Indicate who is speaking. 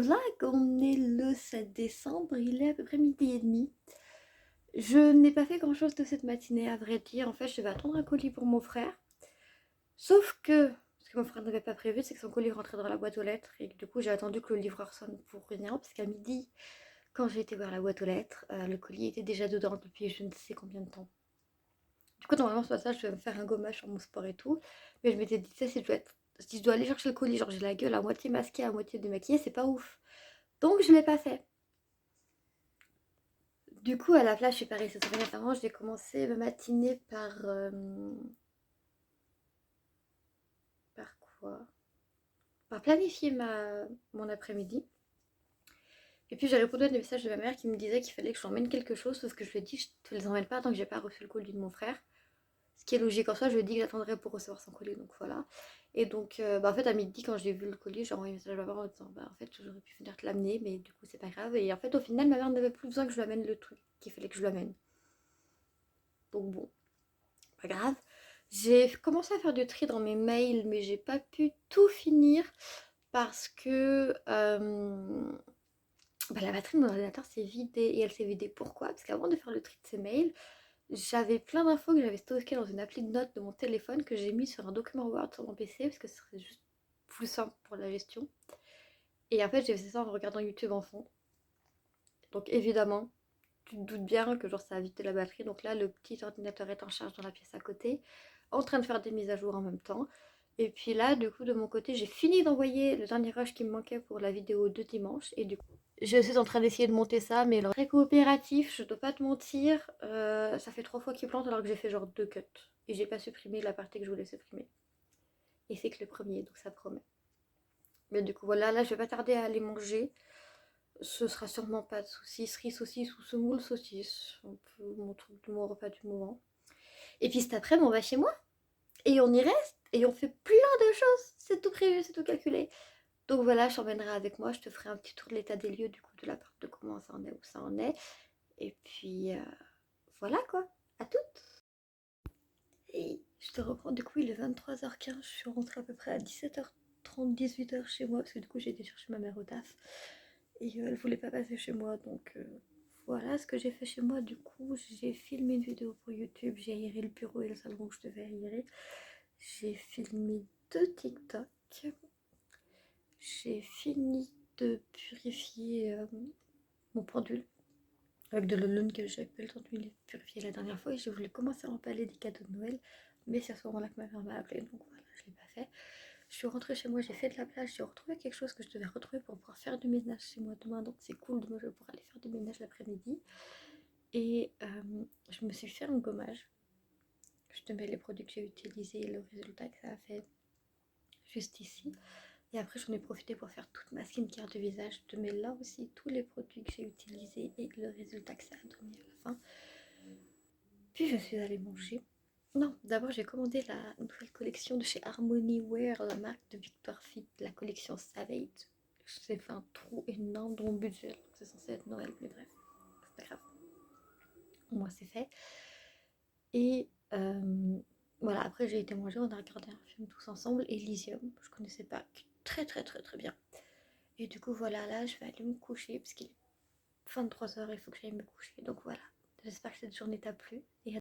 Speaker 1: vlog, on est le 7 décembre, il est à peu près midi et demi. Je n'ai pas fait grand chose de cette matinée à vrai dire, en fait je devais attendre un colis pour mon frère. Sauf que, ce que mon frère n'avait pas prévu, c'est que son colis rentrait dans la boîte aux lettres et que du coup j'ai attendu que le livreur sonne pour rien, parce qu'à midi, quand j'ai été voir la boîte aux lettres, le colis était déjà dedans depuis je ne sais combien de temps. Du coup normalement ce matin je devais me faire un gommage sur mon sport et tout, mais je m'étais dit, tu sais, si je dois aller chercher le colis, genre j'ai la gueule à moitié masquée, à moitié démaquillée, c'est pas ouf. Donc je l'ai pas fait. Du coup, à la place, je suis pas restée très avant. J'ai commencé ma matinée par quoi? Par planifier mon après-midi. Et puis j'ai répondu à des messages de ma mère qui me disait qu'il fallait que je lui emmène quelque chose, sauf que je lui ai dit je te les emmène pas tant que j'ai pas reçu le colis de mon frère. Ce qui est logique en soi, je lui ai dit que j'attendrais pour recevoir son colis, donc voilà. Et donc, en fait, à midi, quand j'ai vu le colis, j'ai envoyé un message à ma mère en disant en fait, j'aurais pu venir te l'amener, mais du coup, c'est pas grave. Et en fait, au final, ma mère n'avait plus besoin que je lui amène le truc qu'il fallait que je lui amène. Donc bon, pas grave. J'ai commencé à faire du tri dans mes mails, mais j'ai pas pu tout finir parce que la batterie de mon ordinateur s'est vidée. Et elle s'est vidée pourquoi? Parce qu'avant de faire le tri de ces mails, j'avais plein d'infos que j'avais stockées dans une appli de notes de mon téléphone que j'ai mis sur un document Word sur mon PC parce que ce serait juste plus simple pour la gestion. Et en fait, j'ai fait ça en regardant YouTube en fond. Donc évidemment, tu te doutes bien que genre ça a vidé la batterie. Donc là, le petit ordinateur est en charge dans la pièce à côté, en train de faire des mises à jour en même temps. Et puis là, du coup, de mon côté, j'ai fini d'envoyer le dernier rush qui me manquait pour la vidéo de dimanche. Et du coup, je suis en train d'essayer de monter ça, mais alors, très coopératif, je dois pas te mentir. Ça fait 3 fois qu'il plante alors que j'ai fait genre 2 cuts. Et j'ai pas supprimé la partie que je voulais supprimer. Et c'est que le premier, donc ça promet. Mais du coup, voilà, là, je vais pas tarder à aller manger. Ce sera sûrement pas de saucisse, riz saucisse ou semoule saucisse. Un peu mon truc de mon repas du moment. Et puis cet après, on va chez moi. Et on y reste. Et on fait plein de choses. C'est tout prévu, c'est tout calculé. Donc voilà, je t'emmènerai avec moi. Je te ferai un petit tour de l'état des lieux du coup de l'appart, de comment ça en est, où ça en est. Et puis voilà quoi. À toutes. Et je te reprends. Du coup, il est 23h15. Je suis rentrée à peu près à 17h30, 18h chez moi. Parce que du coup, j'ai été chercher ma mère au taf. Et elle voulait pas passer chez moi. Donc voilà ce que j'ai fait chez moi. Du coup, j'ai filmé une vidéo pour YouTube. J'ai aéré le bureau et le salon où je devais aérer. J'ai filmé 2 TikTok. J'ai fini de purifier mon pendule avec de l'eau que j'avais pas eu le temps de purifier la dernière fois et j'ai voulu commencer à emballer des cadeaux de Noël, mais c'est à ce moment-là que ma mère m'a appelé, donc voilà, je l'ai pas fait. Je suis rentrée chez moi, j'ai fait de la place, j'ai retrouvé quelque chose que je devais retrouver pour pouvoir faire du ménage chez moi demain, donc c'est cool, demain je vais pouvoir aller faire du ménage l'après-midi. Et je me suis fait un gommage. Je te mets les produits que j'ai utilisés et le résultat que ça a fait juste ici. Et après, j'en ai profité pour faire toute ma skincare du visage. Je te mets là aussi tous les produits que j'ai utilisés et le résultat que ça a donné à la fin. Puis je suis allée manger. Non, d'abord j'ai commandé la nouvelle collection de chez Harmony Wear, la marque de Victoire Fit, la collection Savage. J'ai fait un trou énorme dans mon budget, c'est censé être Noël, mais bref, c'est pas grave. Au moins c'est fait. Et voilà, après j'ai été manger, on a regardé un film tous ensemble, Elysium, je connaissais pas, très très très très bien. Et du coup voilà, là je vais aller me coucher parce qu'il est 23h, il faut que j'aille me coucher. Donc voilà, j'espère que cette journée t'a plu et à